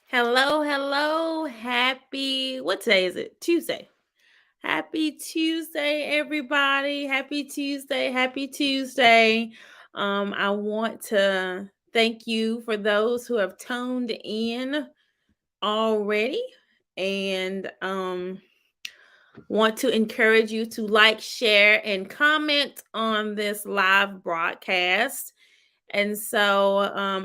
Hello, hello. Happy, what day is it? Tuesday. Happy Tuesday, everybody. Happy Tuesday. Happy Tuesday. I want to thank you for those who have tuned in already and want to encourage you to like, share, and comment on this live broadcast. And so,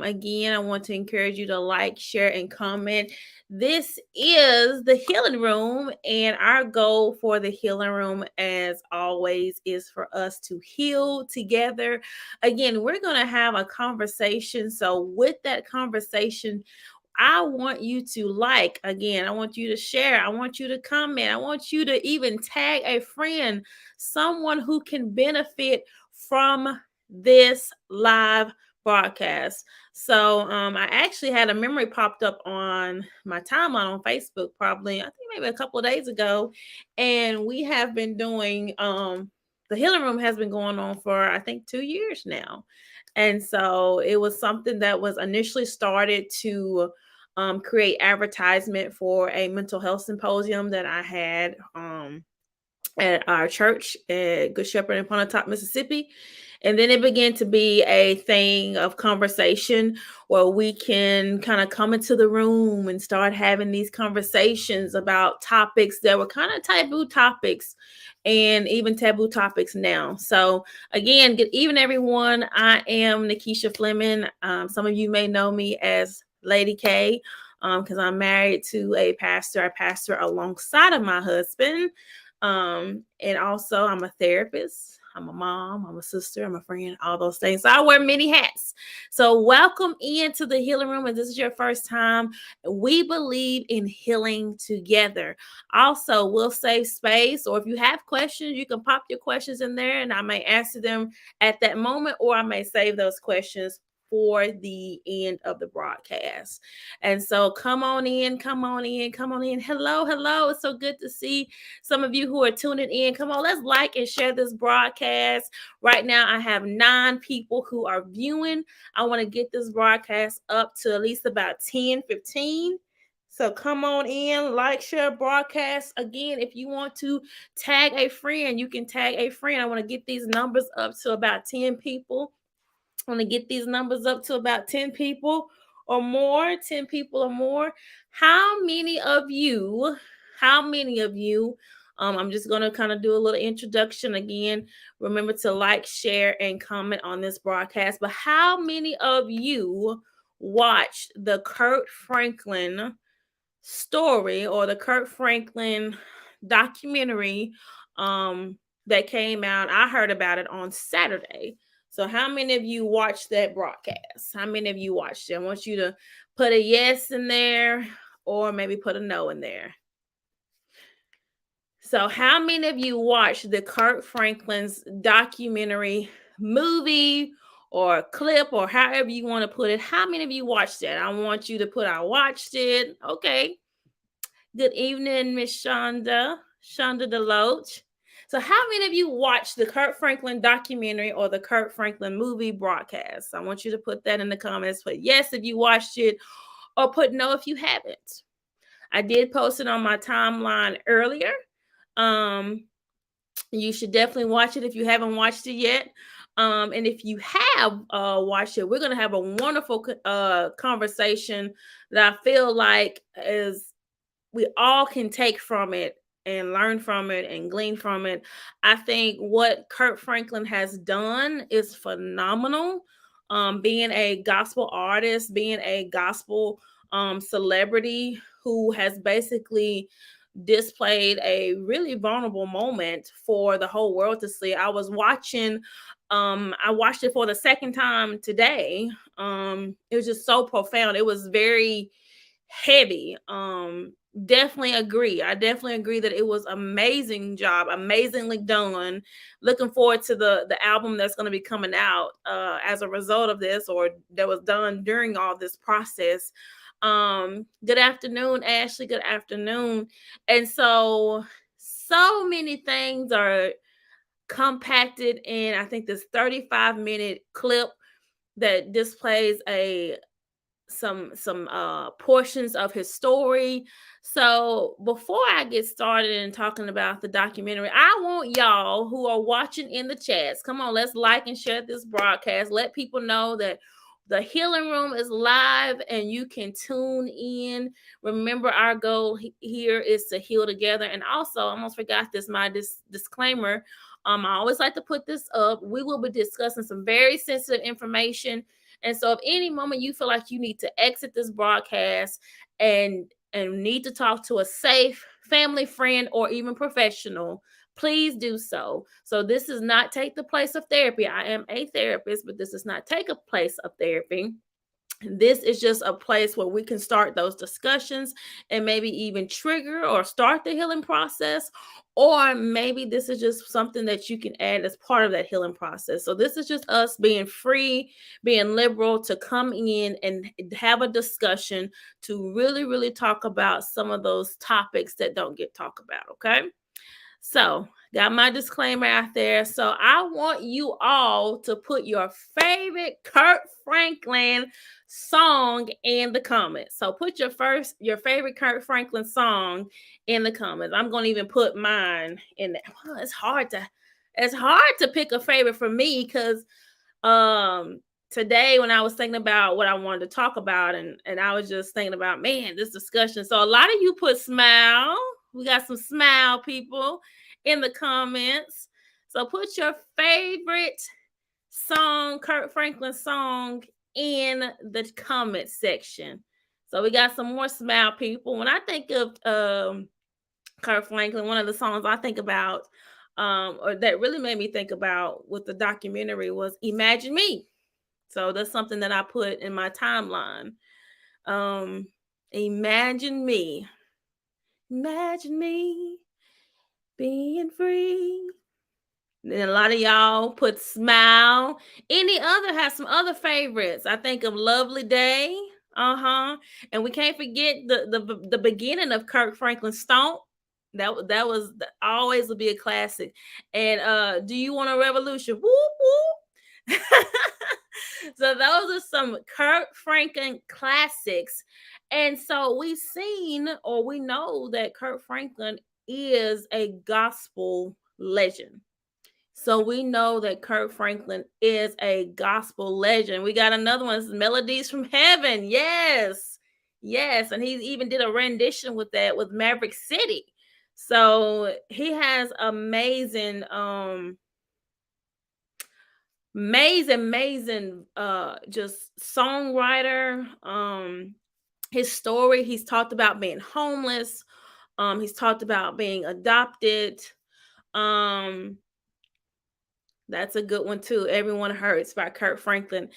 again, I want to encourage you to like, share, and comment. This is the Healing Room, and our goal for the Healing Room, as always, is for us to heal together. Again, we're going to have a conversation. So, with that conversation, I want you to like, again, I want you to share, I want you to comment, I want you to even tag a friend, someone who can benefit from this live broadcast. So I actually had a memory popped up on my timeline on Facebook, probably, I think maybe a couple of days ago. And we have been doing the Healing Room has been going on for I think 2 years now. And so it was something that was initially started to create advertisement for a mental health symposium that I had at our church at Good Shepherd in Pontotoc, Mississippi. And then it began to be a thing of conversation where we can kind of come into the room and start having these conversations about topics that were kind of taboo topics and even taboo topics now. So, again, good evening, everyone. I am Nikisha Fleming. Some of you may know me as Lady K because I'm married to a pastor. I pastor alongside of my husband. And also I'm a therapist, I'm a mom, I'm a sister, I'm a friend, all those things. So I wear many hats. So welcome into the Healing Room. And this is your first time. We believe in healing together. Also, we'll save space, or if you have questions, you can pop your questions in there and I may answer them at that moment, or I may save those questions for the end of the broadcast. And so come on in, come on in, come on in. Hello, hello. It's so good to see some of you who are tuning in. Come on, let's like and share this broadcast. Right now, I have 9 people who are viewing. I want to get this broadcast up to at least about 10, 15. So come on in, like, share, broadcast. Again, if you want to tag a friend, you can tag a friend. I want to get these numbers up to about 10 people. I want to get these numbers up to about 10 people or more, 10 people or more. How many of you, how many of you, I'm just going to kind of do a little introduction again. Remember to like, share, and comment on this broadcast. But how many of you watched the Kirk Franklin story or the Kirk Franklin documentary that came out? I heard about it on Saturday. So how many of you watched that broadcast? How many of you watched it? I want you to put a yes in there or maybe put a no in there. So how many of you watched the Kirk Franklin's documentary movie or clip or however you want to put it? How many of you watched it? I want you to put I watched it. Okay. Good evening, Miss Shonda Deloach. So, how many of you watched the Kirk Franklin documentary or the Kirk Franklin movie broadcast? I want you to put that in the comments. Put yes if you watched it, or put no if you haven't. I did post it on my timeline earlier. You should definitely watch it if you haven't watched it yet. And if you have watched it, we're going to have a wonderful conversation that I feel like is we all can take from it and learn from it and glean from it. I think what Kirk Franklin has done is phenomenal. Being a gospel artist, being a gospel celebrity who has basically displayed a really vulnerable moment for the whole world to see. I watched it for the second time today. It was just so profound. It was very heavy. Definitely agree. I definitely agree that it was amazing job, amazingly done. Looking forward to the album that's going to be coming out as a result of this, or that was done during all this process. Good afternoon, Ashley. Good afternoon. And so many things are compacted in, I think, this 35-minute clip that displays a portions of his story. So before I get started and talking about the documentary, I want y'all who are watching in the chats, come on, let's like and share this broadcast. Let people know that the healing room is live and you can tune in. Remember, our goal here is to heal together. And also, I almost forgot this, my disclaimer. I always like to put this up. We will be discussing some very sensitive information. And so if any moment you feel like you need to exit this broadcast and need to talk to a safe family, friend, or even professional, please do so. So this does not take the place of therapy. I am a therapist, but this does not take a place of therapy. This is just a place where we can start those discussions and maybe even trigger or start the healing process. Or maybe this is just something that you can add as part of that healing process. So this is just us being free, being liberal to come in and have a discussion to really, really talk about some of those topics that don't get talked about. Okay. So, got my disclaimer out there. So, I want you all to put your favorite Kirk Franklin song in the comments. So, put your favorite Kirk Franklin song in the comments. I'm going to even put mine in there. Well, it's hard to pick a favorite for me cuz today when I was thinking about what I wanted to talk about and I was just thinking about, man, this discussion. So a lot of you put smile. We got some smile people in the comments. So put your favorite song, Kirk Franklin song, in the comment section. So we got some more smile people. When I think of Kirk Franklin, one of the songs I think about or that really made me think about with the documentary was Imagine Me. So that's something that I put in my timeline. Imagine me. Imagine me being free. Then a lot of y'all put smile. Any other has some other favorites. I think of Lovely Day. And we can't forget the beginning of Kirk Franklin Stomp. That was always will be a classic. And Do You Want a Revolution? Whoop whoop. So those are some Kirk Franklin classics. And so we've seen or we know that Kirk Franklin is a gospel legend. So we know that Kirk Franklin is a gospel legend. We got another one, Melodies from Heaven. Yes. Yes. And he even did a rendition with that with Maverick City. So he has amazing amazing just songwriter. His story, he's talked about being homeless. He's talked about being adopted. That's a good one too. Everyone Hurts by Kirk Franklin.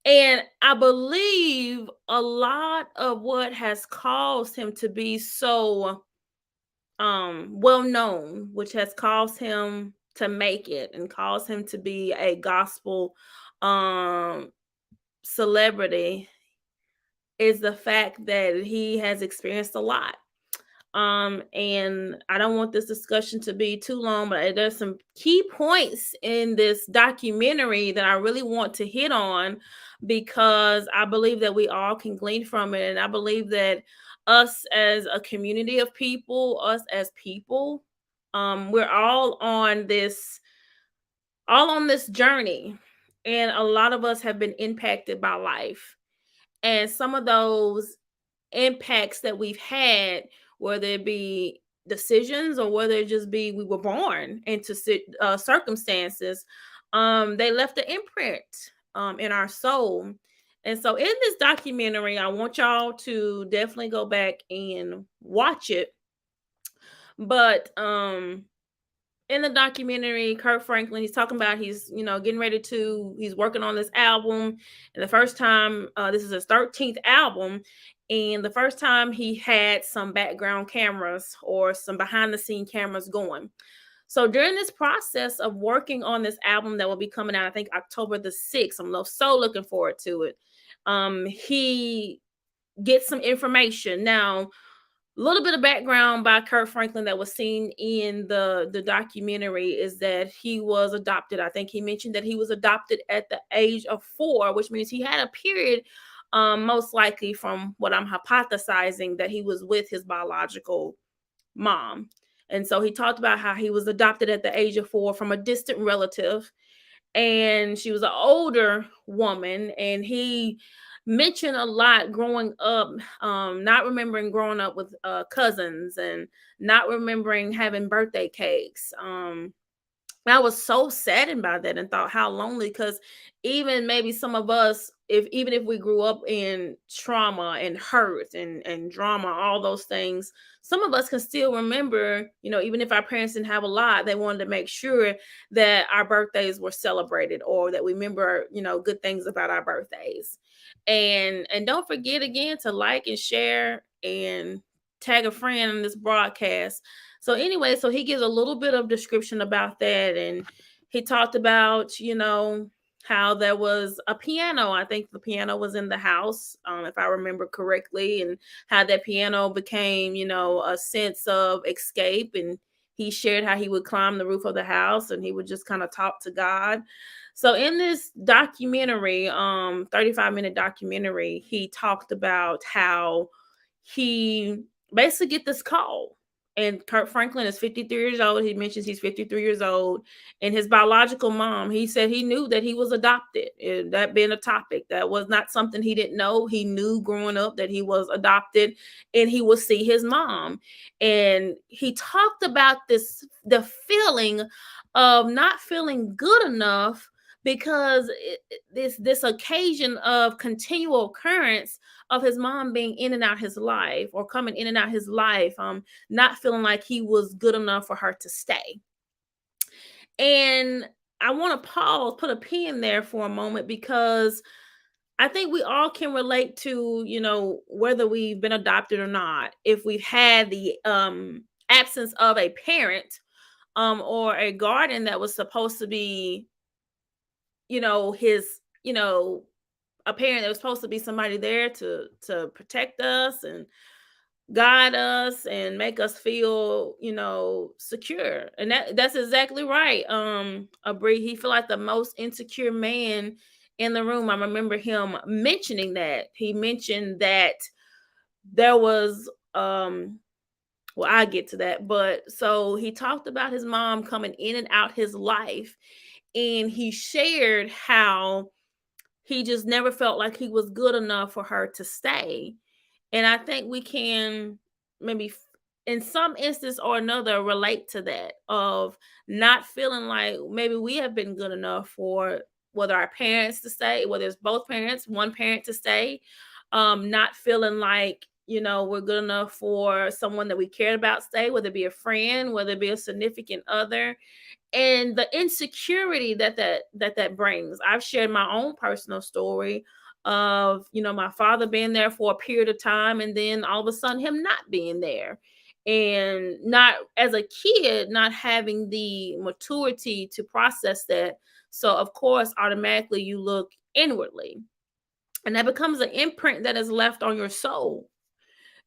And I believe a lot of what has caused him to be so well known, which has caused him to make it and caused him to be a gospel um celebrity, is the fact that he has experienced a lot. And I don't want this discussion to be too long, but there's some key points in this documentary that I really want to hit on because I believe that we all can glean from it. And I believe that us as a community of people, us as people, we're all on this journey. And a lot of us have been impacted by life. And some of those impacts that we've had, whether it be decisions or whether it just be we were born into circumstances, they left an imprint in our soul. And so in this documentary, I want y'all to definitely go back and watch it. But in the documentary, Kirk Franklin, he's talking about he's he's working on this album, and the first time this is his 13th album, and the first time he had some background cameras or some behind the scene cameras going. So during this process of working on this album that will be coming out, I think October the 6th, I'm so looking forward to it. He gets some information. Now, a little bit of background by Kirk Franklin that was seen in the documentary is that he was adopted. I think he mentioned that he was adopted at the age of 4, which means he had a period most likely from what I'm hypothesizing that he was with his biological mom. And so he talked about how he was adopted at the age of 4 from a distant relative, and she was an older woman, and he mentioned a lot growing up, not remembering growing up with cousins, and not remembering having birthday cakes. I was so saddened by that and thought how lonely, because even maybe some of us, if even if we grew up in trauma and hurt and drama, all those things, some of us can still remember, even if our parents didn't have a lot, they wanted to make sure that our birthdays were celebrated, or that we remember, good things about our birthdays. And don't forget again to like and share and tag a friend in this broadcast. So anyway, so he gives a little bit of description about that, and he talked about, how there was a piano. I think the piano was in the house, if I remember correctly, and how that piano became, a sense of escape. And he shared how he would climb the roof of the house and he would just kind of talk to God. So in this documentary, 35-minute documentary, he talked about how he basically get this call. And Kirk Franklin is 53 years old. He mentions he's 53 years old. And his biological mom, he said he knew that he was adopted. And that being a topic, that was not something he didn't know. He knew growing up that he was adopted, and he would see his mom. And he talked about the feeling of not feeling good enough, because this occasion of continual occurrence of his mom being in and out his life, or coming in and out his life, not feeling like he was good enough for her to stay. And I want to pause, put a pin there for a moment, because I think we all can relate to, whether we've been adopted or not, if we've had the absence of a parent, or a guardian that was supposed to be, his, a parent that was supposed to be somebody there to protect us and guide us and make us feel, secure. And that's exactly right. Abri, he feel like the most insecure man in the room. I remember him mentioning that. He mentioned that there was well, I get to that, but so he talked about his mom coming in and out his life, and he shared how he just never felt like he was good enough for her to stay. And I think we can maybe in some instance or another relate to that, of not feeling like maybe we have been good enough for whether our parents to stay, whether it's both parents, one parent to stay, not feeling like, we're good enough for someone that we cared about stay, whether it be a friend, whether it be a significant other, and the insecurity that brings. I've shared my own personal story of, my father being there for a period of time, and then all of a sudden him not being there, and not, as a kid, not having the maturity to process that. So of course automatically you look inwardly, and that becomes an imprint that is left on your soul.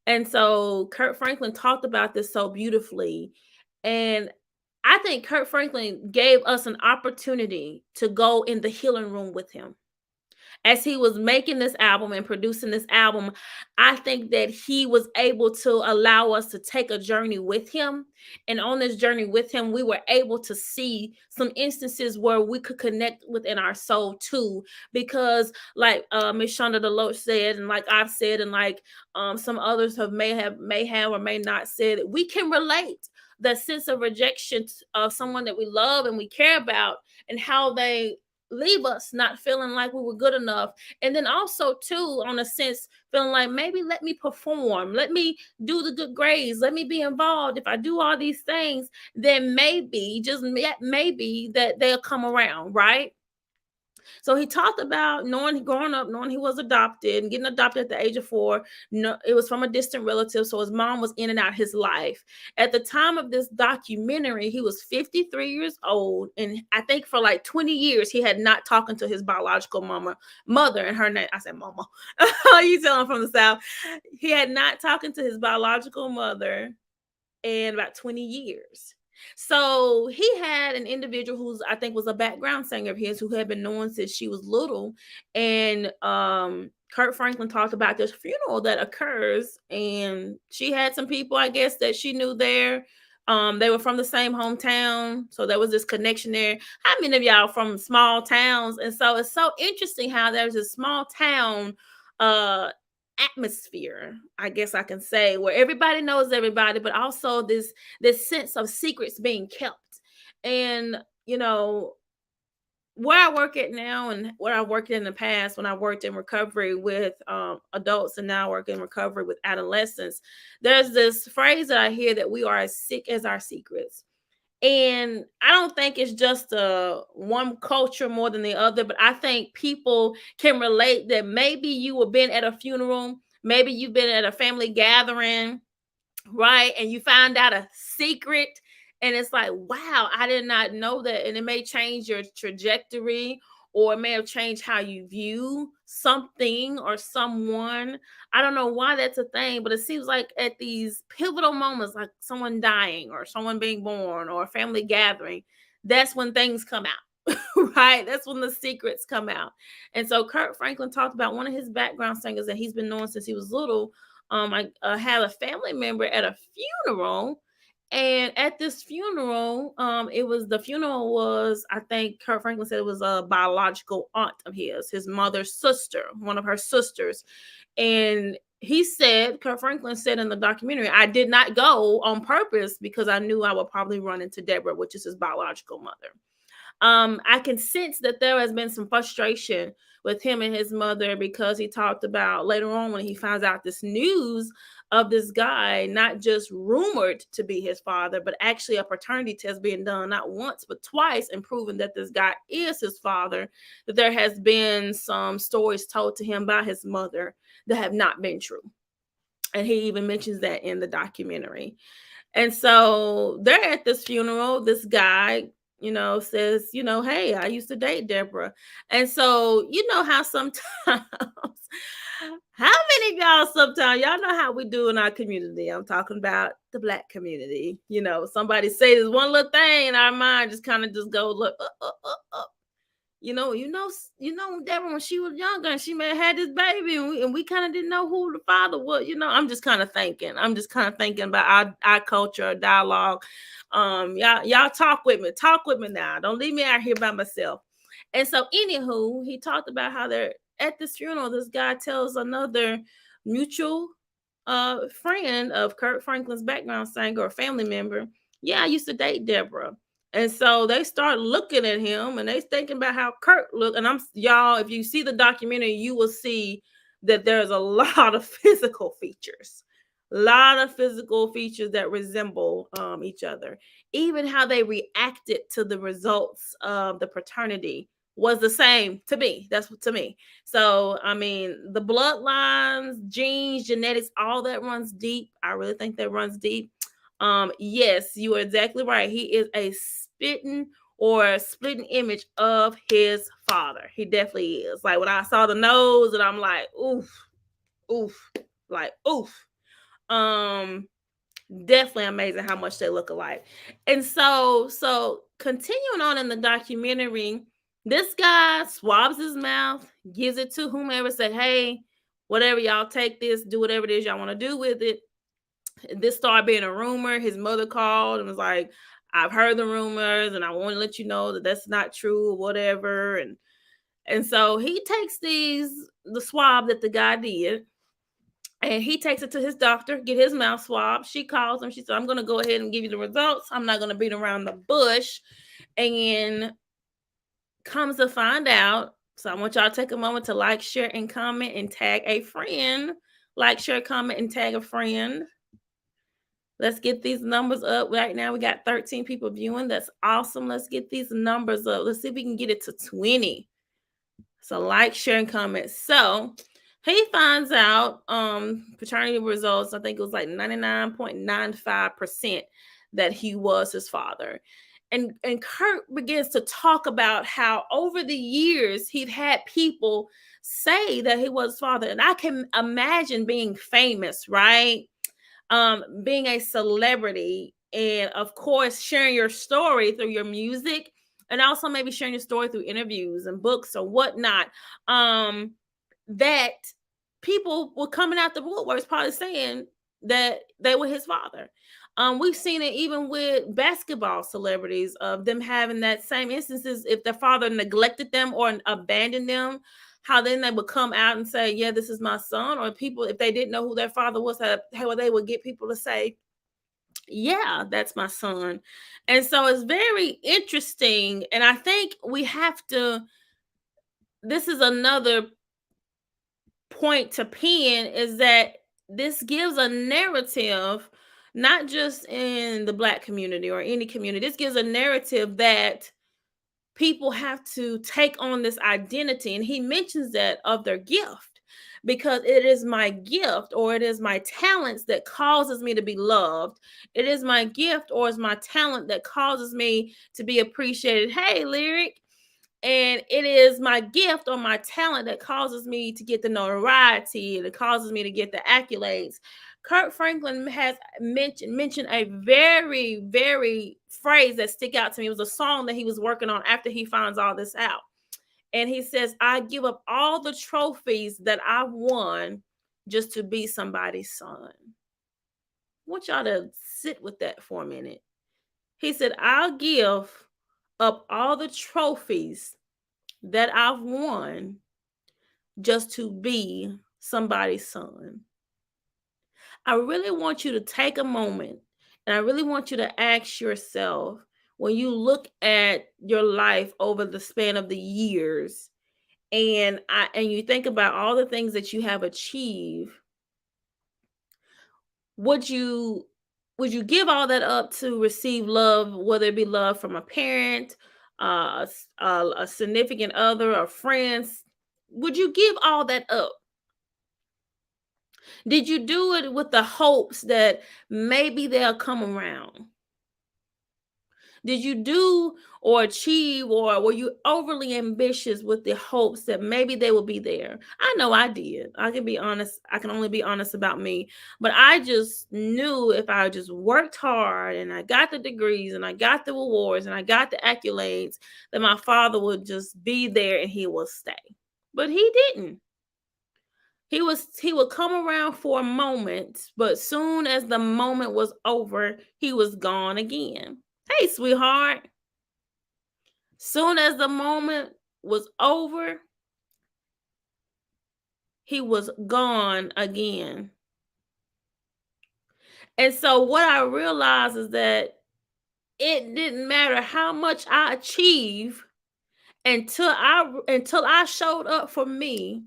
And so Kurt Franklin talked about this so beautifully. And I think Kurt Franklin gave us an opportunity to go in the healing room with him. As he was making this album and producing this album, I think that he was able to allow us to take a journey with him. And on this journey with him, we were able to see some instances where we could connect within our soul too. Because like Miss Shonda Deloach said, and like I've said, and like some others may have or may not said, we can relate the sense of rejection of someone that we love and we care about, and how they leave us not feeling like we were good enough. And then also too, on a sense, feeling like, maybe let me perform, let me do the good grades, let me be involved. If I do all these things, then maybe, just maybe, that they'll come around, right? So he talked about growing up, knowing he was adopted and getting adopted at the age of 4. No, it was from a distant relative, so his mom was in and out his life. At the time of this documentary, he was 53 years old, and I think for like 20 years he had not talked to his biological mother, and her name, I said mama. You tell him from the South. He had not talked to his biological mother in about 20 years. So he had an individual who's I think was a background singer of his who had been known since she was little. And Kirk Franklin talked about this funeral that occurs, and she had some people, I guess, that she knew there. They were from the same hometown, so there was this connection there. How many of y'all from small towns? And so it's so interesting how there's a small town uh atmosphere, I guess I can say, where everybody knows everybody, but also this sense of secrets being kept. And where I work at now and where I worked in the past, when I worked in recovery with adults and now I work in recovery with adolescents, there's this phrase that I hear that we are as sick as our secrets. And I don't think it's just one culture more than the other, but I think people can relate that maybe you have been at a funeral, maybe you've been at a family gathering, right? And you find out a secret, and it's like, wow, I did not know that. And it may change your trajectory, or it may have changed how you view something or someone. I don't know why that's a thing, but it seems like at these pivotal moments, like someone dying or someone being born or a family gathering, that's when things come out. Right, that's when the secrets come out. And so Kirk Franklin talked about one of his background singers that he's been knowing since he was little. I had a family member at a funeral, and at this funeral, the funeral was, I think Kurt Franklin said, it was a biological aunt of his mother's sister, one of her sisters. And Kurt Franklin said in the documentary, I did not go on purpose because I knew I would probably run into Deborah, which is his biological mother. I can sense that there has been some frustration with him and his mother, because he talked about later on when he finds out this news of this guy, not just rumored to be his father, but actually a paternity test being done not once, but twice, and proving that this guy is his father, that there has been some stories told to him by his mother that have not been true. And he even mentions that in the documentary. And so they're at this funeral. This guy, says, hey, I used to date Deborah. And so, how sometimes, how many of y'all sometimes, y'all know how we do in our community. I'm talking about the Black community. Somebody say this one little thing and our mind just kind of just goes, look, Deborah, when she was younger and she may have had this baby, and we kind of didn't know who the father was. I'm just kind of thinking. About our culture, our dialogue. Y'all talk with me now. Don't leave me out here by myself. And so, anywho, he talked about how they're at this funeral. This guy tells another mutual friend of Kirk Franklin's background singer or family member, yeah, I used to date Deborah. And so they start looking at him and they thinking about how Kirk looked. And y'all, if you see the documentary, you will see that there's a lot of physical features. That resemble each other. Even how they reacted to the results of the paternity was the same to me. That's to me. So, I mean, the bloodlines, genes, genetics, all that runs deep. I really think that runs deep. Yes, you are exactly right. He is a splitting image of his father. He definitely is. Like when I saw the nose, and I'm like, oof, like oof. Definitely amazing how much they look alike. And so continuing on in the documentary, this guy swabs his mouth, gives it to whomever, said, hey, whatever, y'all take this, do whatever it is y'all want to do with it. This started being a rumor. His mother called and was like, I've heard the rumors and I want to let you know that that's not true or whatever. And so he takes the swab that the guy did, and he takes it to his doctor, get his mouth swabbed. She calls him. She said, I'm going to go ahead and give you the results. I'm not going to beat around the bush. And comes to find out. So I want y'all to take a moment to like, share, and comment, and tag a friend. Like, share, comment, and tag a friend. Let's get these numbers up. Right now, we got 13 people viewing. That's awesome. Let's get these numbers up. Let's see if we can get it to 20. So like, share, and comment. So he finds out paternity results. I think it was like 99.95% that he was his father. And Kirk begins to talk about how over the years he'd had people say that he was his father. And I can imagine being famous, right? Being a celebrity, and of course sharing your story through your music, and also maybe sharing your story through interviews and books or whatnot, that people were coming out the woodworks probably saying that they were his father. We've seen it even with basketball celebrities of them having that same instances if their father neglected them or abandoned them, how then they would come out and say, "Yeah, this is my son." Or people, if they didn't know who their father was, how they would get people to say, "Yeah, that's my son." And so it's very interesting. And I think we have to, this is another point to pin, is that this gives a narrative, not just in the Black community or any community. This gives a narrative that people have to take on this identity. And he mentions that of their gift, because it is my gift or it is my talents that causes me to be loved. It is my gift or is my talent that causes me to be appreciated. Hey, Lyric. And it is my gift or my talent that causes me to get the notoriety and it causes me to get the accolades. Kirk Franklin has mentioned a very phrase that stick out to me. It was a song that he was working on after he finds all this out. And he says, "I give up all the trophies that I won just to be somebody's son." I want y'all to sit with that for a minute. He said, "I'll give up all the trophies that I've won just to be somebody's son." I really want you to take a moment and I really want you to ask yourself, when you look at your life over the span of the years, and you think about all the things that you have achieved, would you give all that up to receive love, whether it be love from a parent, a significant other, or friends? Would you give all that up? Did you do it with the hopes that maybe they'll come around? Did you do or achieve, or were you overly ambitious with the hopes that maybe they will be there? I know I did. I can be honest. I can only be honest about me. But I just knew if I just worked hard and I got the degrees and I got the awards and I got the accolades, that my father would just be there and he will stay. But he didn't. He would come around for a moment, but soon as the moment was over, he was gone again. Hey, sweetheart. Soon as the moment was over, he was gone again. And so what I realized is that it didn't matter how much I achieved until I showed up for me,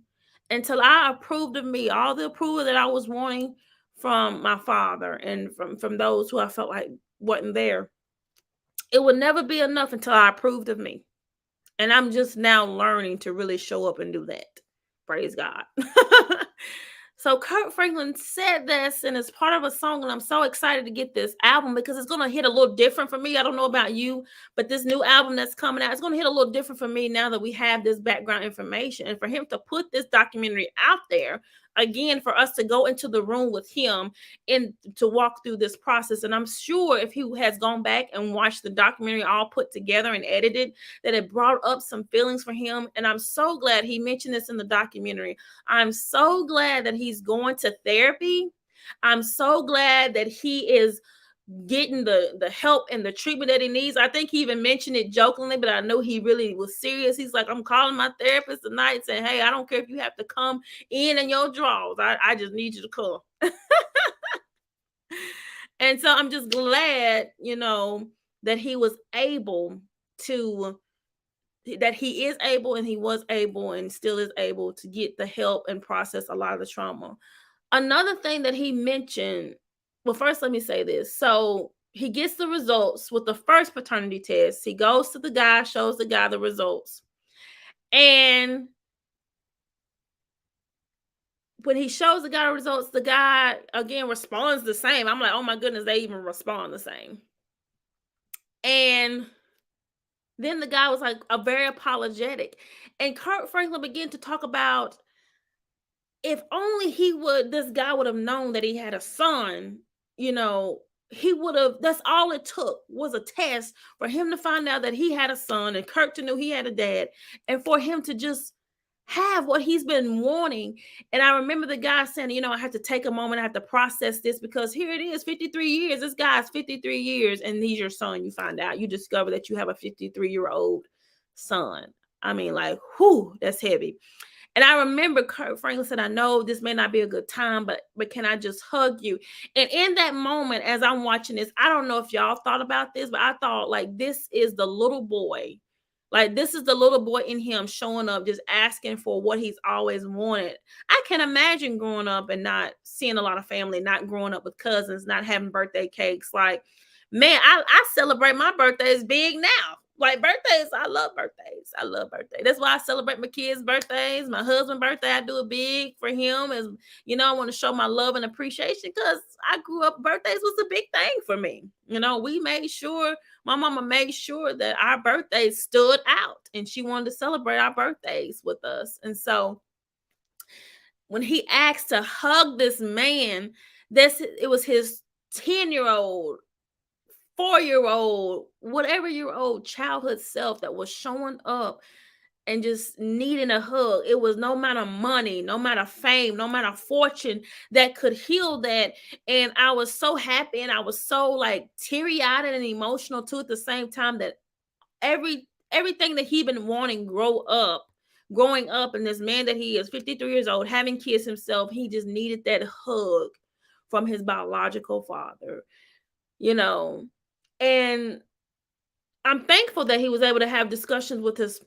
until I approved of me, all the approval that I was wanting from my father and from those who I felt like wasn't there. It would never be enough until I approved of me. And I'm just now learning to really show up and do that. Praise God. So Kirk Franklin said this, and it's part of a song, and I'm so excited to get this album because it's gonna hit a little different for me. I don't know about you, but this new album that's coming out, it's gonna hit a little different for me now that we have this background information. And for him to put this documentary out there again, for us to go into the room with him and to walk through this process. And I'm sure if he has gone back and watched the documentary all put together and edited, that it brought up some feelings for him. And I'm so glad he mentioned this in the documentary. I'm so glad that he's going to therapy. I'm so glad that he is getting the help and the treatment that he needs. I think he even mentioned it jokingly, but I know he really was serious. He's like, "I'm calling my therapist tonight saying, hey, I don't care if you have to come in your drawers. I just need you to come." And so I'm just glad, that he was able to, that he is able and he was able and still is able to get the help and process a lot of the trauma. Another thing that he mentioned, well, first let me say this. So he gets the results with the first paternity test. He goes to the guy, shows the guy the results. And when he shows the guy the results, the guy again responds the same. I'm like, oh my goodness, they even respond the same. And then the guy was like very apologetic. And Kirk Franklin began to talk about, if only this guy would have known that he had a son, he would have, that's all it took was a test for him to find out that he had a son and Kirk to know he had a dad, and for him to just have what he's been wanting. And I remember the guy saying, I have to take a moment, I have to process this, because here it is, 53 years. This guy's 53 years, and he's your son. You find out, you discover that you have a 53-year-old son. I mean, like, whew, that's heavy. And I remember Kirk Franklin said, I know this may not be a good time, but can I just hug you? And in that moment, as I'm watching this, I don't know if y'all thought about this, but I thought, like, this is the little boy. Like, this is the little boy in him showing up, just asking for what he's always wanted. I can imagine growing up and not seeing a lot of family, not growing up with cousins, not having birthday cakes. Like, man, I celebrate my birthdays big now. Like, birthdays, I love birthdays. I love birthdays. That's why I celebrate my kids' birthdays. My husband's birthday, I do it big for him. As I want to show my love and appreciation, because I grew up, birthdays was a big thing for me. We made sure, my mama made sure that our birthdays stood out, and she wanted to celebrate our birthdays with us. And so when he asked to hug this man, it was his 10-year-old, 4-year-old, whatever year old childhood self that was showing up and just needing a hug. It was no amount of money, no amount of fame, no amount of fortune that could heal that. And I was so happy, and I was so, like, teary-eyed and emotional too at the same time, that everything that he'd been wanting growing up, and this man that he is, 53 years old, having kids himself, he just needed that hug from his biological father, and I'm thankful that he was able to have discussions with his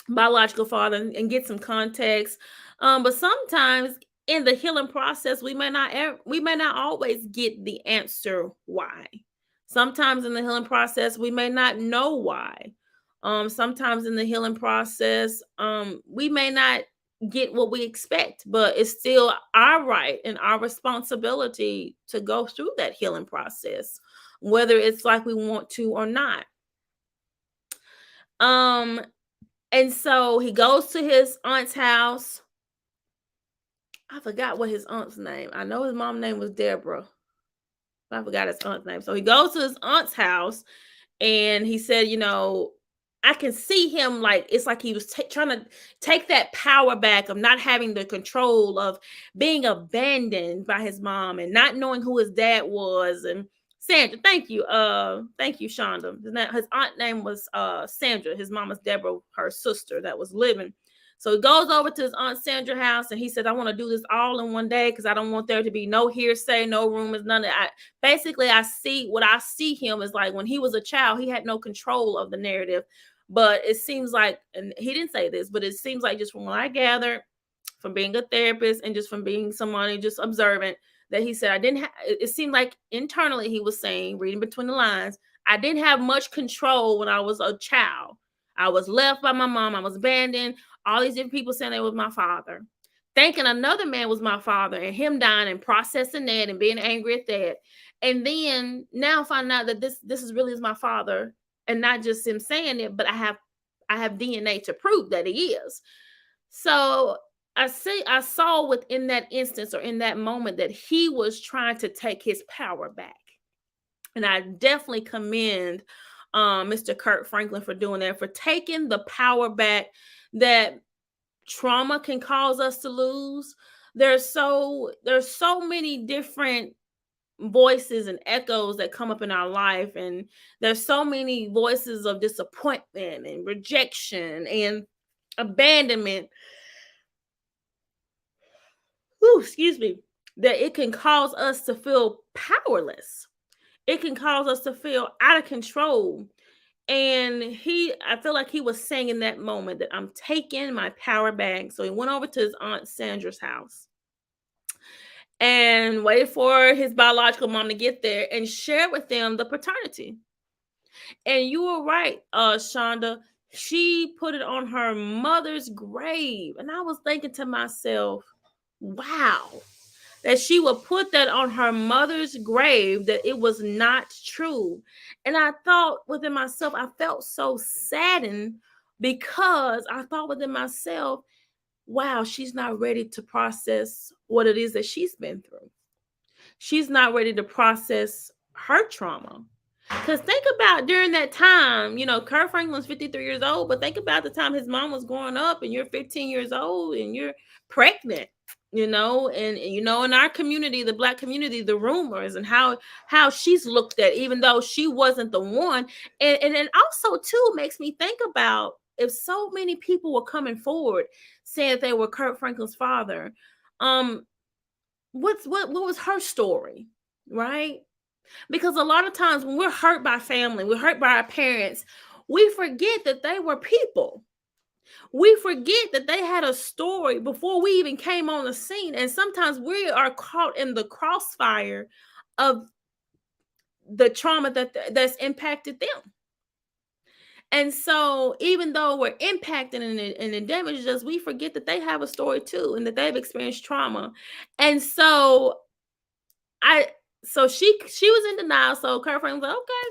biological father and get some context. But sometimes in the healing process, we may not always get the answer why. Sometimes in the healing process, we may not know why. Sometimes in the healing process, we may not get what we expect, but it's still our right and our responsibility to go through that healing process, whether it's like we want to or not. And so he goes to his aunt's house. I forgot what his aunt's name. I know his mom's name was Deborah, but I forgot his aunt's name. So he goes to his aunt's house, and he said, I can see him, like, it's like he was trying to take that power back of not having the control of being abandoned by his mom and not knowing who his dad was. And Sandra, thank you, Shonda. His aunt name was Sandra. His mom was Deborah, her sister that was living. So he goes over to his aunt Sandra's house, and he said, I want to do this all in one day, because I don't want there to be no hearsay, no rumors, none of that. Basically, I see him is like, when he was a child, he had no control of the narrative. But it seems like, and he didn't say this, but it seems like, just from what I gathered from being a therapist and just from being somebody just observant, that he said, it seemed like internally he was saying, reading between the lines, I didn't have much control when I was a child. I was left by my mom. I was abandoned. All these different people saying they was my father, thinking another man was my father, and him dying and processing that and being angry at that. And then now find out that this is really is my father, and not just him saying it, but I have DNA to prove that he is. So I saw within that instance, or in that moment, that he was trying to take his power back. And I definitely commend Mr. Kirk Franklin for doing that, for taking the power back that trauma can cause us to lose. There's so many different voices and echoes that come up in our life, and there's so many voices of disappointment and rejection and abandonment. Excuse me, that it can cause us to feel powerless. It can cause us to feel out of control. And I feel like he was saying in that moment that I'm taking my power back. So he went over to his aunt Sandra's house and waited for his biological mom to get there and share with them the paternity. And you were right, Shonda. She put it on her mother's grave. And I was thinking to myself, wow, that she would put that on her mother's grave, that it was not true. And I thought within myself, I felt so saddened, because I thought within myself, wow, she's not ready to process what it is that she's been through. She's not ready to process her trauma. Because think about during that time, Kirk Franklin's 53 years old, but think about the time his mom was growing up and you're 15 years old and you're pregnant, and in our community, the Black community, the rumors and how she's looked at, even though she wasn't the one. And it also too makes me think about, if so many people were coming forward saying that they were Kirk Franklin's father, um, what was her story, right? Because a lot of times when we're hurt by family, we're hurt by our parents, we forget that they were people. We forget that they had a story before we even came on the scene. And sometimes we are caught in the crossfire of the trauma that's impacted them. And so even though we're impacted and it damages us, we forget that they have a story too and that they've experienced trauma. And so I she was in denial. So Kurt Franklin was like, okay,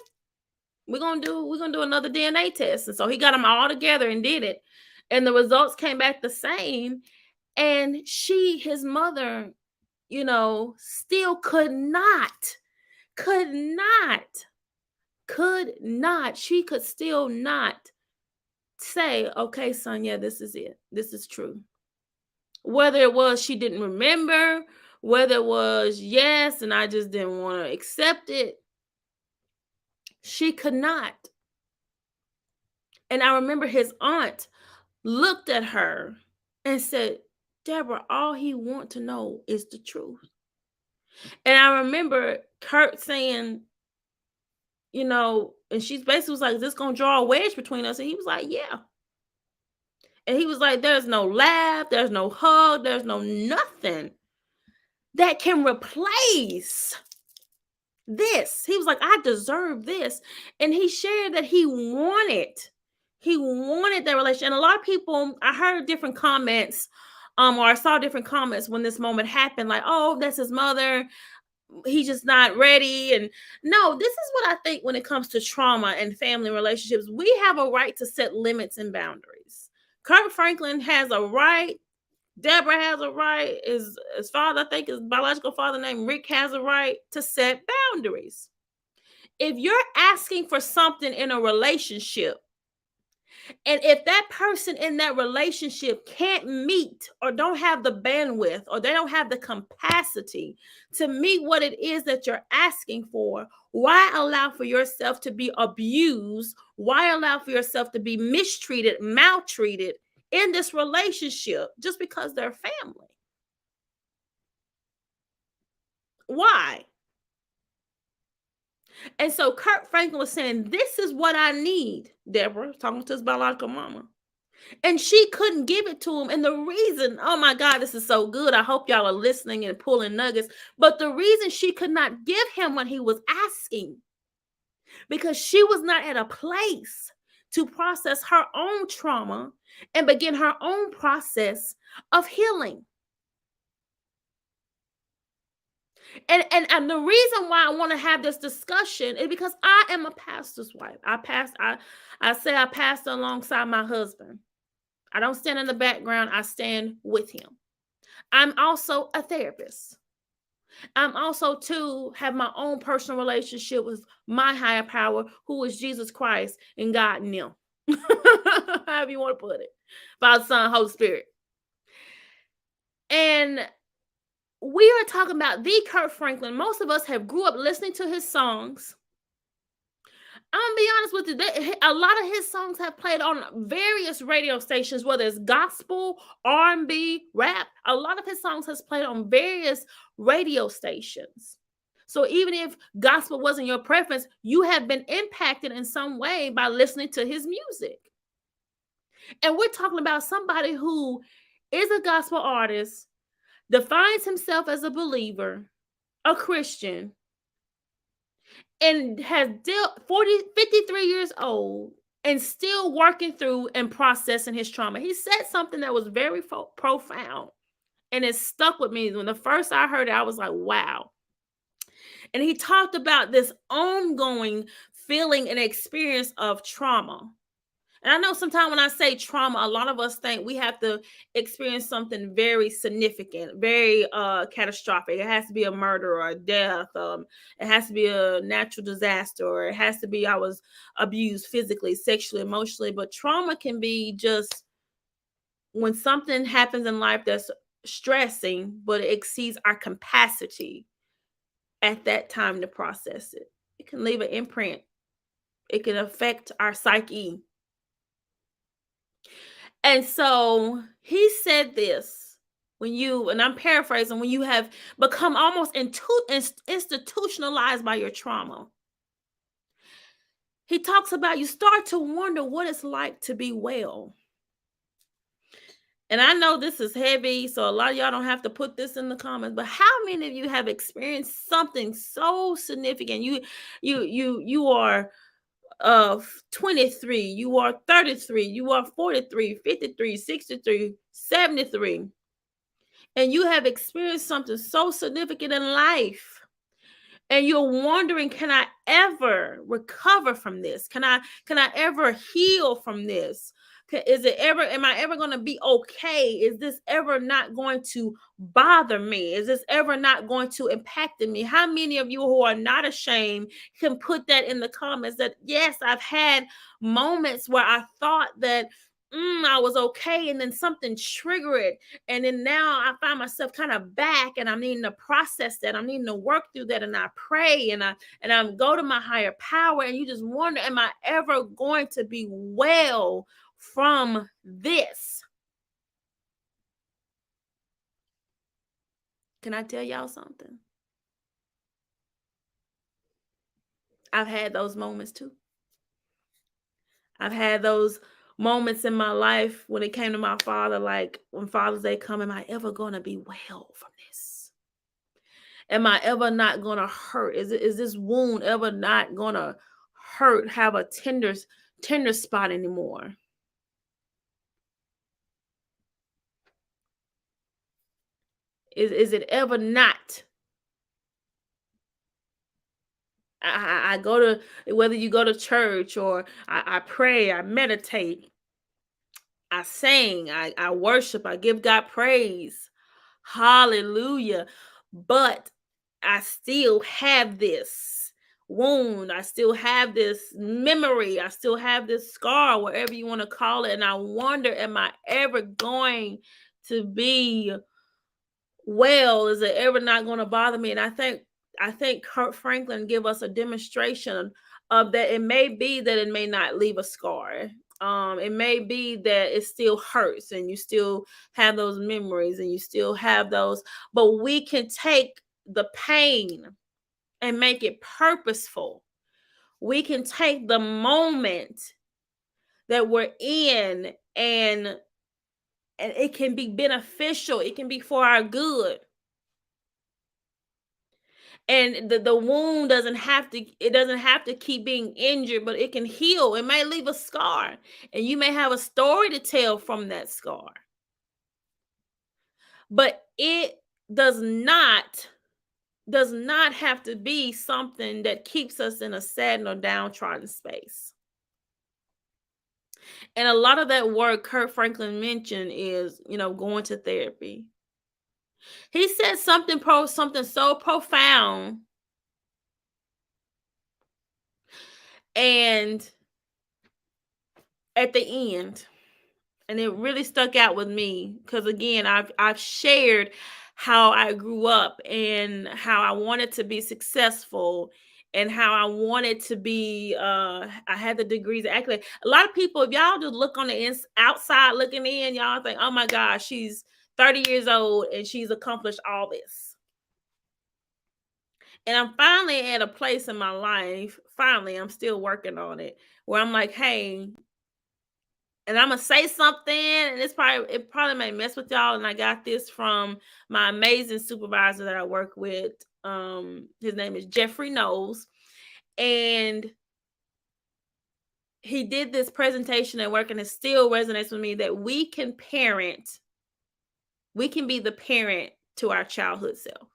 we're gonna do another DNA test. And so he got them all together and did it. And the results came back the same. And his mother, still could not, she could still not say, okay, son, yeah, this is it. This is true. Whether it was she didn't remember, whether it was yes, and I just didn't want to accept it, she could not. And I remember his aunt looked at her and said, Deborah, all he wants to know is the truth. And I remember Kurt saying, and she basically was like, is this going to draw a wedge between us? And he was like, yeah. And he was like, there's no laugh, there's no hug, there's no nothing that can replace this. He was like, I deserve this. And he shared that he wanted that relationship. And a lot of people, I heard different comments, or I saw different comments when this moment happened, like, oh, that's his mother, he's just not ready. And no, this is what I think when it comes to trauma and family relationships. We have a right to set limits and boundaries. Kirk Franklin has a right. Deborah has a right. His father, I think his biological father named Rick, has a right to set boundaries. If you're asking for something in a relationship, and if that person in that relationship can't meet or don't have the bandwidth or they don't have the capacity to meet what it is that you're asking for, why allow for yourself to be abused? Why allow for yourself to be mistreated, maltreated in this relationship just because they're family? Why? And so Kirk Franklin was saying, this is what I need, Deborah, talking to his biological mama. And she couldn't give it to him. And the reason, oh my God, this is so good. I hope y'all are listening and pulling nuggets. But the reason she could not give him what he was asking, because she was not at a place to process her own trauma and begin her own process of healing. And the reason why I want to have this discussion is because I am a pastor's wife. I say I pastor alongside my husband. I don't stand in the background. I stand with him. I'm also a therapist. I'm also too have my own personal relationship with my higher power, who is Jesus Christ and God and them. However you want to put it. Father, Son, Holy Spirit. And we are talking about the Kirk Franklin. Most of us have grew up listening to his songs. I'm gonna be honest with you. A lot of his songs have played on various radio stations, whether it's gospel, R&B, rap. A lot of his songs has played on various radio stations. So even if gospel wasn't your preference, you have been impacted in some way by listening to his music. And we're talking about somebody who is a gospel artist, defines himself as a believer, a Christian, and has 53 years old and still working through and processing his trauma. He said something that was very profound, and it stuck with me. When the first I heard it, I was like, wow. And he talked about this ongoing feeling and experience of trauma. And I know sometimes when I say trauma, a lot of us think we have to experience something very significant, very catastrophic. It has to be a murder or a death. It has to be a natural disaster, or it has to be I was abused physically, sexually, emotionally. But trauma can be just when something happens in life that's stressing, but it exceeds our capacity at that time to process it. It can leave an imprint. It can affect our psyche. And so he said this, when you, and I'm paraphrasing, when you have become almost institutionalized by your trauma, he talks about you start to wonder what it's like to be well. And I know this is heavy, so a lot of y'all don't have to put this in the comments, but how many of you have experienced something so significant? You are 23, you are 33, you are 43, 53, 63, 73, and you have experienced something so significant in life, and you're wondering, can I ever recover from this? Can I ever heal from this? Is it ever, am I ever going to be okay? Is this ever not going to bother me? Is this ever not going to impact me? How many of you who are not ashamed can put that in the comments that, yes, I've had moments where I thought that I was okay, and then something triggered it, and then now I find myself kind of back, and I'm needing to process that. I'm needing to work through that, and I pray, and I go to my higher power, and you just wonder, am I ever going to be well from this? Can I tell y'all something? I've had those moments too. I've had those moments in my life when it came to my father, like when Father's Day come, am I ever going to be well from this? Am I ever not gonna hurt? Is this wound ever not gonna hurt, have a tender spot anymore? Is it ever not? I go to, whether you go to church or I pray, I meditate, I sing, I worship, I give God praise. Hallelujah. But I still have this wound. I still have this memory. I still have this scar, whatever you want to call it. And I wonder, am I ever going to be well? Is it ever not going to bother me? And I think Kirk Franklin give us a demonstration of that. It may be that it may not leave a scar. It may be that it still hurts and you still have those memories and you still have those, but we can take the pain and make it purposeful. We can take the moment that we're in, and it can be beneficial. It can be for our good. And the wound doesn't have to keep being injured, but it can heal. It may leave a scar, and you may have a story to tell from that scar. But it does not have to be something that keeps us in a sad or downtrodden space. And a lot of that work Kurt Franklin mentioned is, going to therapy. He said something so profound, and at the end, and it really stuck out with me because, again, I've shared how I grew up and how I wanted to be successful and how I wanted to be. I had the degrees. Actually, a lot of people, if y'all just look on the outside looking in, y'all think, "Oh my gosh, she's 30 years old and she's accomplished all this." And I'm finally at a place in my life. Finally, I'm still working on it, where I'm like, "Hey," and I'm gonna say something, and it probably may mess with y'all. And I got this from my amazing supervisor that I work with. His name is Jeffrey Knowles, and he did this presentation at work, and it still resonates with me that we can be the parent to our childhood self.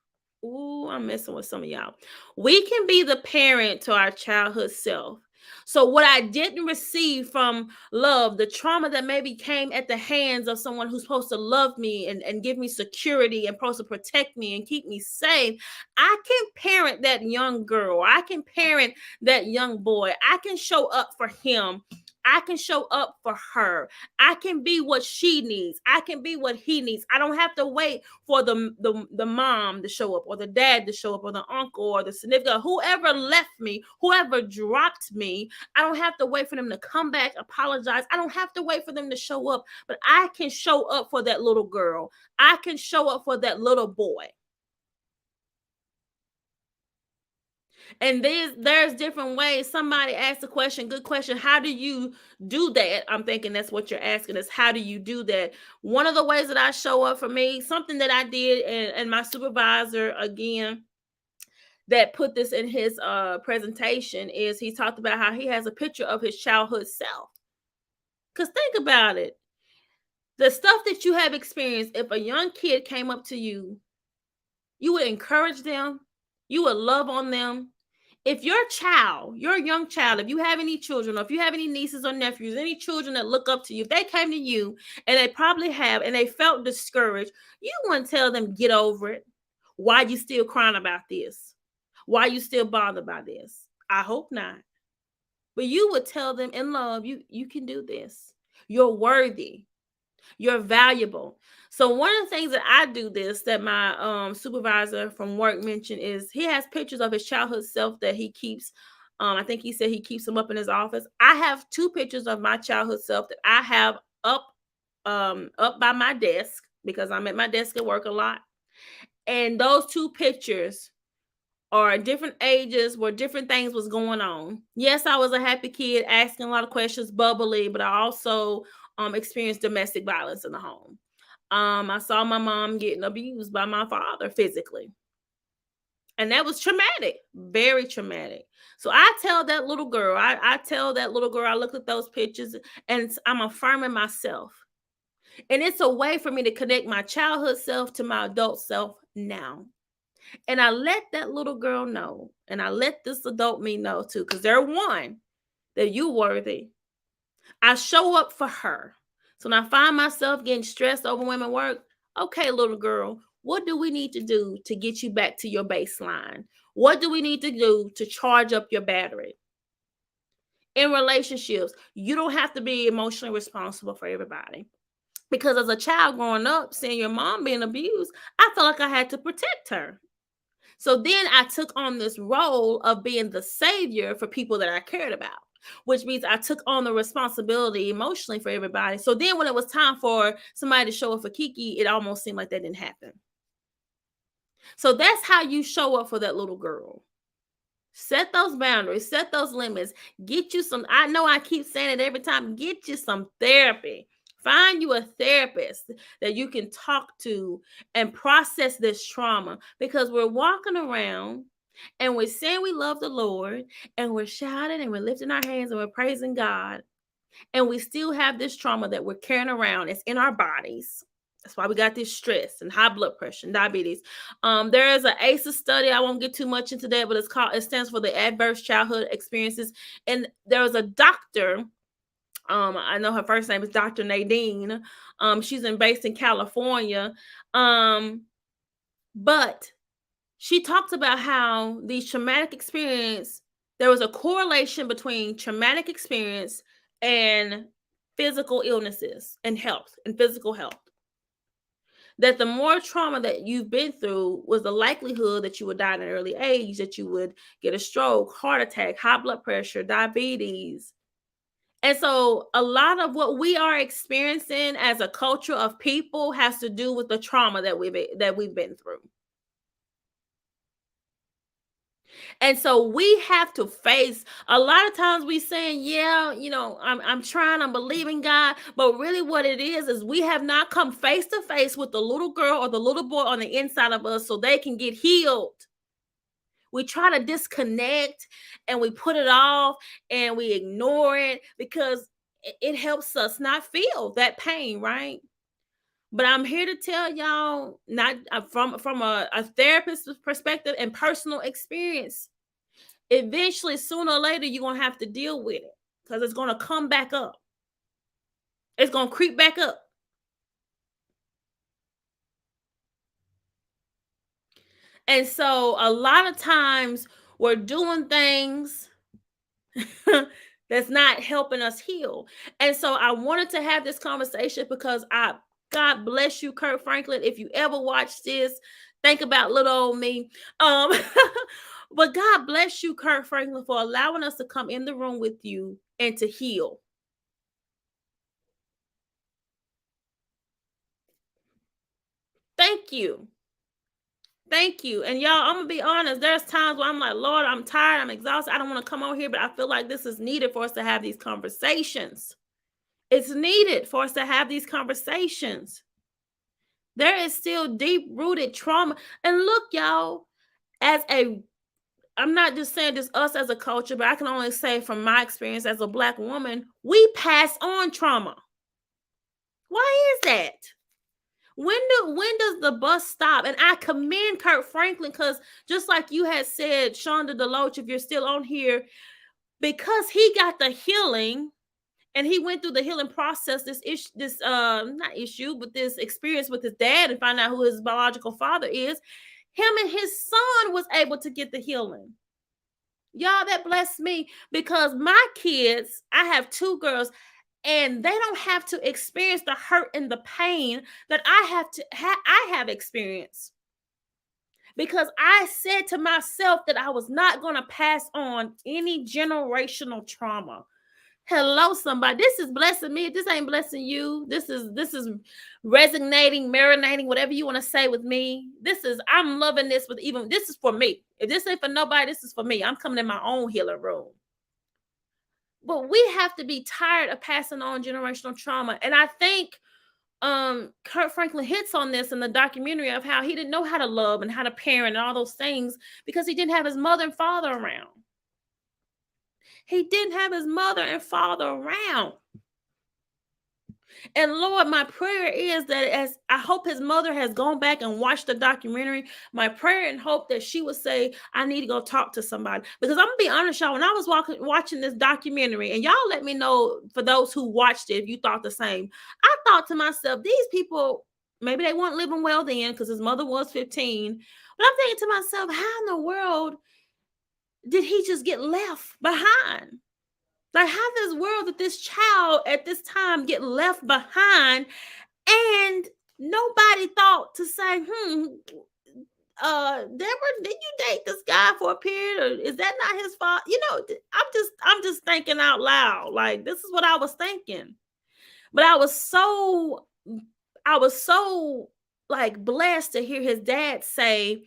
Ooh, I'm messing with some of y'all. We can be the parent to our childhood self. So what I didn't receive from love, the trauma that maybe came at the hands of someone who's supposed to love me and give me security and supposed to protect me and keep me safe, I can parent that young girl. I can parent that young boy. I can show up for him. I can show up for her. I can be what she needs. I can be what he needs. I don't have to wait for the mom to show up or the dad to show up or the uncle or the significant, whoever left me, whoever dropped me. I don't have to wait for them to come back, apologize. I don't have to wait for them to show up, but I can show up for that little girl. I can show up for that little boy. And there's different ways. Somebody asked a question, good question. How do you do that? I'm thinking that's what you're asking is how do you do that? One of the ways that I show up for me, something that I did, and my supervisor again that put this in his presentation is he talked about how he has a picture of his childhood self. Because think about it. The stuff that you have experienced, if a young kid came up to you, you would encourage them, you would love on them. If your child, your young child, if you have any children, or if you have any nieces or nephews, any children that look up to you, if they came to you and they probably have, and they felt discouraged, you wouldn't tell them, get over it. Why you still crying about this? Why you still bothered by this? I hope not. But you would tell them in love, you can do this. You're worthy. You're valuable. So one of the things that I do this that my supervisor from work mentioned is he has pictures of his childhood self that he keeps. I think he said he keeps them up in his office. I have two pictures of my childhood self that I have up by my desk because I'm at my desk at work a lot. And those two pictures are different ages where different things was going on. Yes, I was a happy kid, asking a lot of questions, bubbly, but I also experienced domestic violence in the home. I saw my mom getting abused by my father physically. And that was traumatic, very traumatic. So I tell that little girl, I tell that little girl, I look at those pictures and I'm affirming myself. And it's a way for me to connect my childhood self to my adult self now. And I let that little girl know, and I let this adult me know too, because they're one, that you worthy. I show up for her. So when I find myself getting stressed over women work, okay, little girl, what do we need to do to get you back to your baseline? What do we need to do to charge up your battery? In relationships, you don't have to be emotionally responsible for everybody. Because as a child growing up, seeing your mom being abused, I felt like I had to protect her. So then I took on this role of being the savior for people that I cared about, which means I took on the responsibility emotionally for everybody. So then when it was time for somebody to show up for Kiki, it almost seemed like that didn't happen. So that's how you show up for that little girl. Set those boundaries, set those limits, get you some. I know I keep saying it every time, get you some therapy. Find you a therapist that you can talk to and process this trauma because we're walking around and we're saying we love the Lord and we're shouting and we're lifting our hands and we're praising God. And we still have this trauma that we're carrying around. It's in our bodies. That's why we got this stress and high blood pressure and diabetes. There is an ACEs study. I won't get too much into that, but it stands for the Adverse Childhood Experiences. And there was a doctor. I know her first name is Dr. Nadine. She's based in California. But she talks about how these traumatic experience, there was a correlation between traumatic experience and physical illnesses and health and physical health. That the more trauma that you've been through was the likelihood that you would die at an early age, that you would get a stroke, heart attack, high blood pressure, diabetes. And so a lot of what we are experiencing as a culture of people has to do with the trauma that we've been through. And so we have to face a lot of times we saying, yeah, I'm trying, I'm believing God. But really what it is we have not come face to face with the little girl or the little boy on the inside of us so they can get healed. We try to disconnect and we put it off and we ignore it because it helps us not feel that pain, right? But I'm here to tell y'all, not from a therapist's perspective and personal experience, eventually, sooner or later, you're going to have to deal with it because it's going to come back up. It's going to creep back up. And so a lot of times we're doing things that's not helping us heal. And so I wanted to have this conversation because God bless you, Kirk Franklin. If you ever watch this, think about little old me. Um, but God bless you, Kirk Franklin, for allowing us to come in the room with you and to heal. Thank you. Thank you. And y'all, I'm gonna be honest. There's times where I'm like, Lord, I'm tired, I'm exhausted. I don't want to come on here, but I feel like this is needed for us to have these conversations. It's needed for us to have these conversations. There is still deep rooted trauma. And look, y'all, I'm not just saying this us as a culture, but I can only say from my experience as a Black woman, we pass on trauma. Why is that? When does the bus stop? And I commend Kirk Franklin because just like you had said, Shonda Deloach, if you're still on here, because he got the healing and he went through the healing process, this not issue, but this experience with his dad and find out who his biological father is, him and his son was able to get the healing. Y'all, that blessed me because my kids, I have 2 girls, and they don't have to experience the hurt and the pain that I have experienced. Because I said to myself that I was not going to pass on any generational trauma. Hello, somebody. This is blessing me. This ain't blessing you. This is resonating, marinating, whatever you want to say with me. I'm loving this this is for me. If this ain't for nobody, this is for me. I'm coming in my own healing room. But we have to be tired of passing on generational trauma. And I think Kirk Franklin hits on this in the documentary of how he didn't know how to love and how to parent and all those things because he didn't have his mother and father around. He didn't have his mother and father around. And Lord, my prayer is that as I hope his mother has gone back and watched the documentary, my prayer and hope that she would say, I need to go talk to somebody. Because I'm gonna be honest, y'all, when I was watching this documentary, and y'all let me know for those who watched it, if you thought the same. I thought to myself, these people, maybe they weren't living well then because his mother was 15. But I'm thinking to myself, how in the world did he just get left behind? Like, how this world did this child at this time get left behind? And nobody thought to say, Deborah, did you date this guy for a period? Or is that not his fault? You know, I'm just thinking out loud. Like, this is what I was thinking. But I was so like blessed to hear his dad say,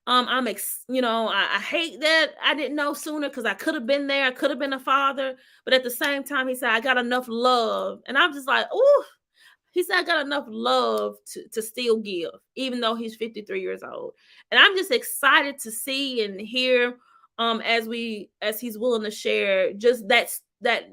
I hate that I didn't know sooner because I could have been there. I could have been a father. But at the same time, he said, I got enough love. And I'm just like, ooh, he said, I got enough love to still give, even though he's 53 years old. And I'm just excited to see and hear as he's willing to share just that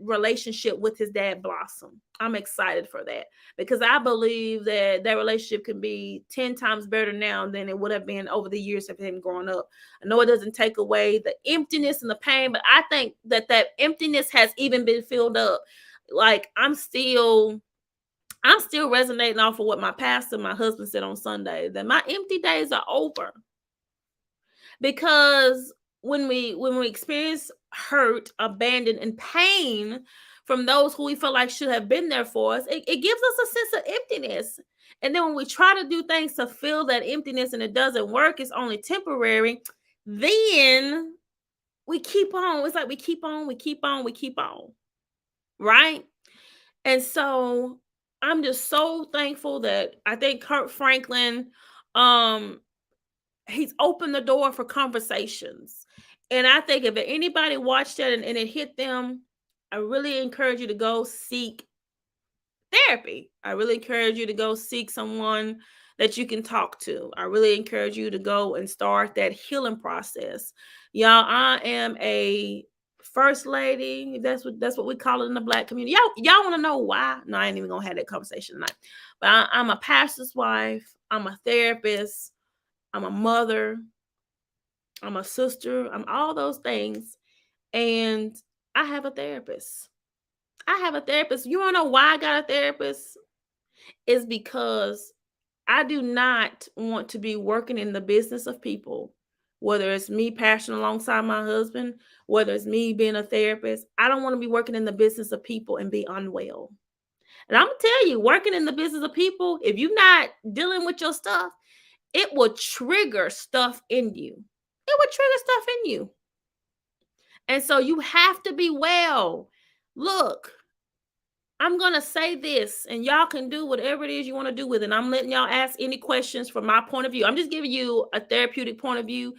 relationship with his dad blossom. I'm excited for that because I believe that relationship can be 10 times better now than it would have been over the years of him growing up. I know it doesn't take away the emptiness and the pain, but I think that emptiness has even been filled up. Like I'm still resonating off of what my pastor, my husband said on Sunday, that my empty days are over. Because when we experience hurt, abandon, and pain from those who we feel like should have been there for us, it gives us a sense of emptiness. And then when we try to do things to fill that emptiness and it doesn't work, it's only temporary, then we keep on. It's like we keep on. Right? And so I'm just so thankful that I think Kirk Franklin, he's opened the door for conversations. And I think if anybody watched that and it hit them, I really encourage you to go seek therapy. I really encourage you to go seek someone that you can talk to. I really encourage you to go and start that healing process. Y'all, I am a first lady. That's what we call it in the Black community. Y'all want to know why? No, I ain't even gonna have that conversation tonight. But I'm a pastor's wife. I'm a therapist. I'm a mother. I'm a sister, I'm all those things. And I have a therapist. I have a therapist. You wanna know why I got a therapist? Is because I do not want to be working in the business of people, whether it's me passion alongside my husband, whether it's me being a therapist. I don't want to be working in the business of people and be unwell. And I'm gonna tell you, working in the business of people, if you're not dealing with your stuff, it will trigger stuff in you. It will trigger stuff in you. And so you have to be well. Look, I'm gonna say this, and y'all can do whatever it is you want to do with it. I'm letting y'all ask any questions from my point of view. I'm just giving you a therapeutic point of view.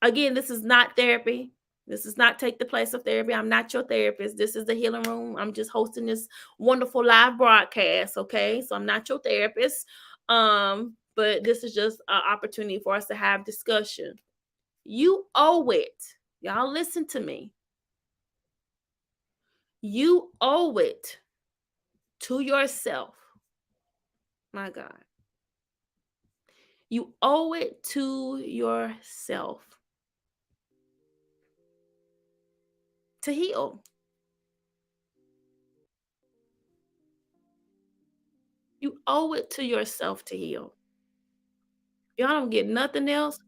Again, this is not therapy. This is not take the place of therapy. I'm not your therapist. This is the healing room. I'm just hosting this wonderful live broadcast. Okay, so I'm not your therapist. But this is just an opportunity for us to have discussion. You owe it. Y'all listen to me. You owe it to yourself. My God. You owe it to yourself to heal. You owe it to yourself to heal. Y'all don't get nothing else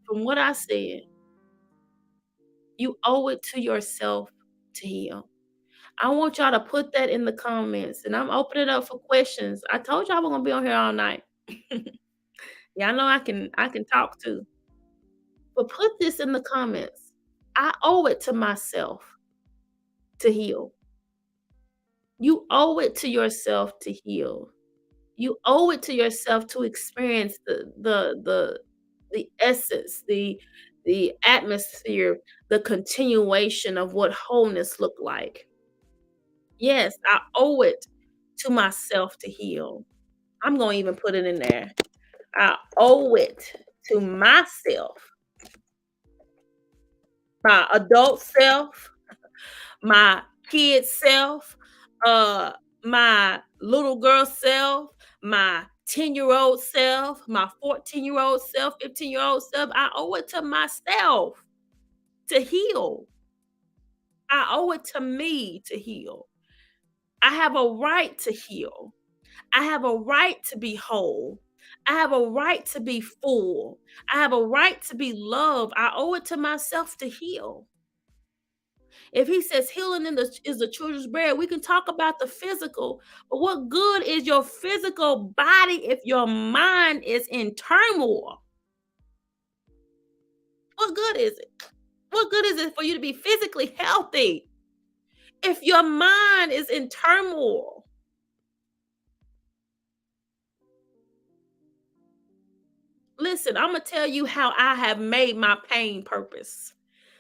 from what I said. You owe it to yourself to heal. I want y'all to put that in the comments, and I'm opening up for questions. I told y'all we're gonna be on here all night. Y'all know I can talk too. But put this in the comments. I owe it to myself to heal. You owe it to yourself to heal. You owe it to yourself to experience the essence, the atmosphere, the continuation of what wholeness look like. Yes, I owe it to myself to heal. I'm gonna even put it in there. I owe it to myself, my adult self, my kid self, uh, my little girl self, my 10-year-old self, my 14-year-old self, 15-year-old self. I owe it to myself to heal. I owe it to me to heal. I have a right to heal. I have a right to be whole. I have a right to be full. I have a right to be loved. I owe it to myself to heal. If he says healing is the children's bread, we can talk about the physical, but what good is your physical body if your mind is in turmoil? What good is it? What good is it for you to be physically healthy if your mind is in turmoil? Listen, I'm gonna tell you how I have made my pain purpose.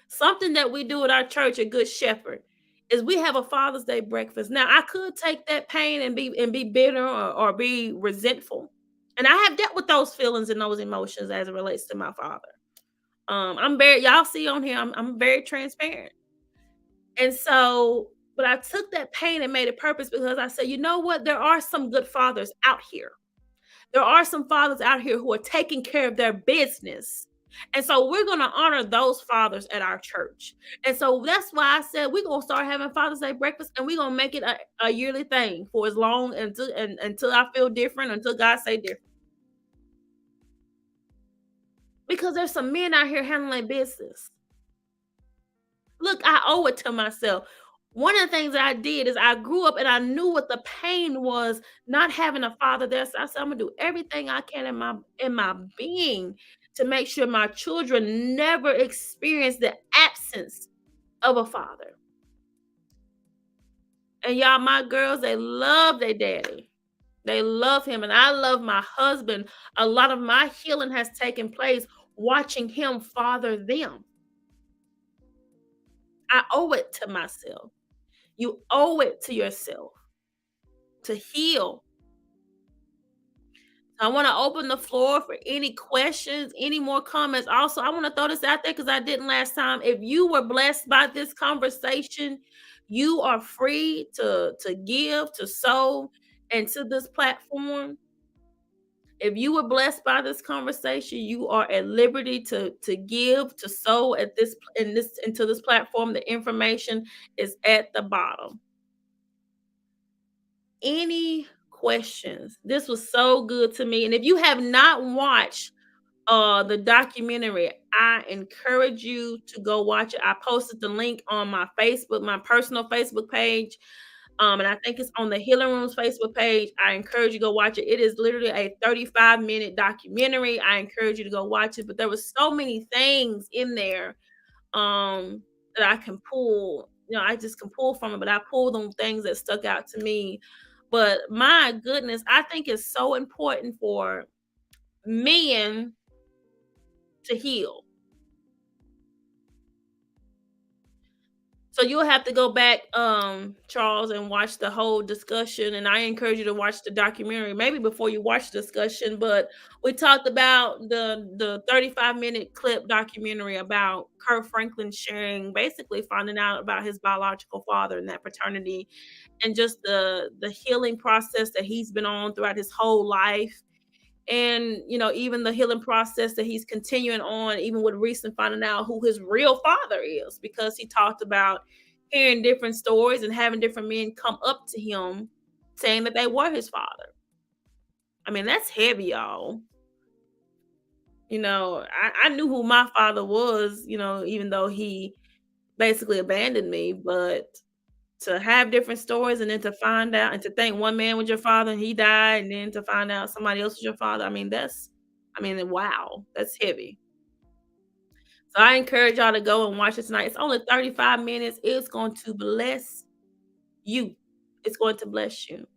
Something that we do at our church at Good Shepherd is we have a Father's Day breakfast. Now, I could take that pain and be bitter or be resentful. And I have dealt with those feelings and those emotions as it relates to my father. I'm very y'all see on here, I'm very transparent. And so, but I took that pain and made it purpose because I said, you know what? There are some good fathers out here. There are some fathers out here who are taking care of their business. And so we're going to honor those fathers at our church. And so that's why I said we're going to start having Father's Day breakfast and we're going to make it a yearly thing for as long until I feel different, until God say different. Because there's some men out here handling business. Look, I owe it to myself. One of the things that I did is I grew up and I knew what the pain was not having a father there. So I said, I'm gonna do everything I can in my being to make sure my children never experience the absence of a father. And y'all, my girls, they love their daddy. They love him, and I love my husband. A lot of my healing has taken place watching him father them. I owe it to myself. You owe it to yourself to heal. I want to open the floor for any questions, any more comments. Also, I want to throw this out there because I didn't last time. If you were blessed by this conversation, you are free to give, to sow into this platform. If you were blessed by this conversation, you are at liberty to give, to sow at this into this platform. The information is at the bottom. Any questions? This was so good to me. And if you have not watched the documentary, I encourage you to go watch it. I posted the link on my Facebook, my personal Facebook page. And I think it's on the Healing Room's Facebook page. I encourage you to go watch it. It is literally a 35-minute documentary. I encourage you to go watch it. But there was so many things in there that I can pull. I just can pull from it, but I pulled on things that stuck out to me. But my goodness, I think it's so important for men to heal. So you'll have to go back, Charles, and watch the whole discussion. And I encourage you to watch the documentary, maybe before you watch the discussion. But we talked about the 35-minute clip documentary about Kirk Franklin sharing, basically finding out about his biological father and that paternity, and just the healing process that he's been on throughout his whole life. And even the healing process that he's continuing on, even with recent finding out who his real father is, because he talked about hearing different stories and having different men come up to him saying that they were his father. I mean, that's heavy, y'all. I knew who my father was, even though he basically abandoned me. But to have different stories, and then to find out and to think one man was your father and he died, and then to find out somebody else was your father. Wow, that's heavy. So I encourage y'all to go and watch it tonight. It's only 35 minutes. It's going to bless you. It's going to bless you.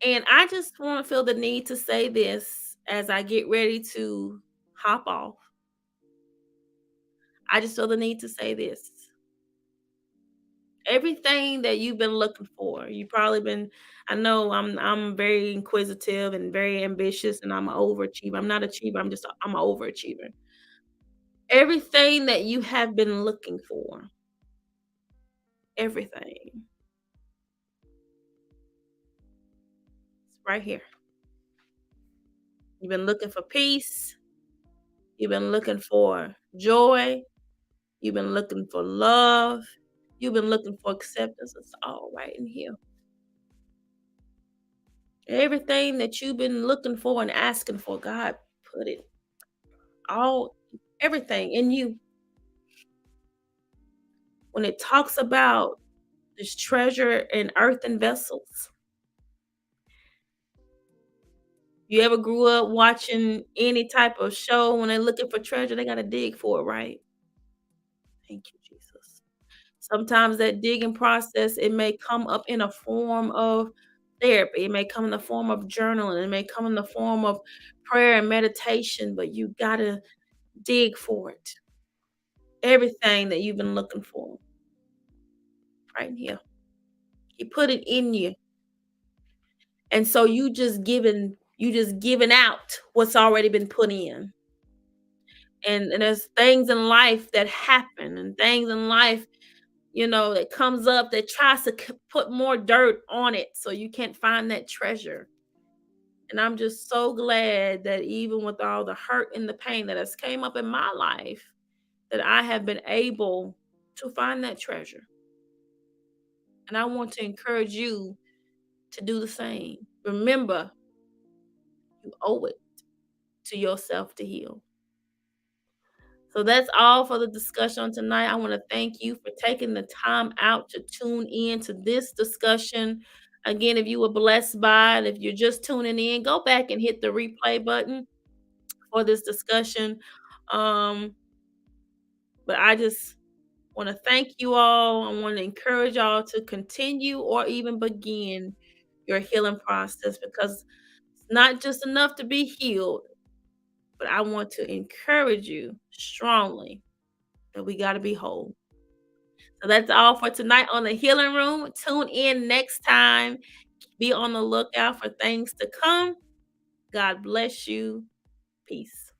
And I just want to feel the need to say this as I get ready to hop off. I just feel the need to say this. Everything that you've been looking for, you probably been I know I'm very inquisitive and very ambitious, and I'm an overachiever. I'm not a achiever, I'm an overachiever. Everything that you have been looking for, everything, it's right here. You've been looking for peace, you've been looking for joy, you've been looking for love, you've been looking for acceptance. It's all right in here. Everything that you've been looking for and asking for, God put it all, everything in you. When it talks about this treasure in earthen vessels, you ever grew up watching any type of show? When they're looking for treasure, they got to dig for it, right? Thank you, Jesus. Sometimes that digging process, it may come up in a form of therapy. It may come in the form of journaling. It may come in the form of prayer and meditation, but you got to dig for it. Everything that you've been looking for right here. He put it in you. And so you just giving out what's already been put in. And there's things in life that happen, and things in life, that comes up that tries to put more dirt on it so you can't find that treasure. And I'm just so glad that even with all the hurt and the pain that has came up in my life, that I have been able to find that treasure. And I want to encourage you to do the same. Remember, you owe it to yourself to heal. So that's all for the discussion tonight. I want to thank you for taking the time out to tune in to this discussion. Again, if you were blessed by it, if you're just tuning in, go back and hit the replay button for this discussion. Um, but I just want to thank you all. I want to encourage y'all to continue or even begin your healing process, because it's not just enough to be healed, but I want to encourage you strongly that we got to be whole. So that's all for tonight on the Healing Room. Tune in next time. Be on the lookout for things to come. God bless you. Peace.